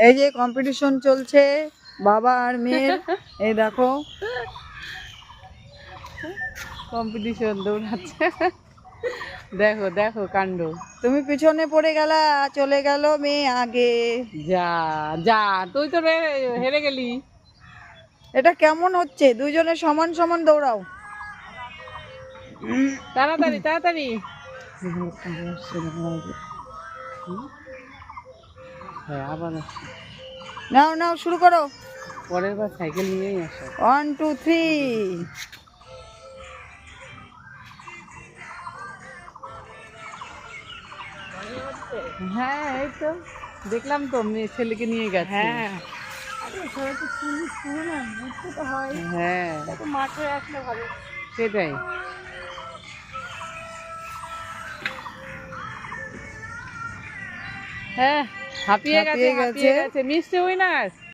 এই যে কম্পিটিশন চলছে বাবা আর মেয়ের। এই দেখো কম্পিটিশন দৌড়াচ্ছে। দেখো দেখো কাণ্ড। তুমি পিছনে পড়ে গেলা, চলে গেল মেয়ে আগে। যা যা, তুই তো হেরে গেলি। এটা কেমন হচ্ছে? দুইজনে সমান সমান দৌড়াও। তাড়াতাড়ি তাড়াতাড়ি। হ্যাঁ আবার আসছে। নাও নাও শুরু করো। পরের বার সাইকেল নিয়েই আসো। 1 2 3। হ্যাঁ এই তো দেখলাম তো, মেয়ে ছেলেকে নিয়ে গেছে। হ্যাঁ হ্যাঁ মাঠে আসলে ভালো। সেটাই। হ্যাঁ হাঁপিয়ে গেছে হাঁপিয়ে হাঁপিয়ে গেছে। গেছে। মিষ্টি উইনার।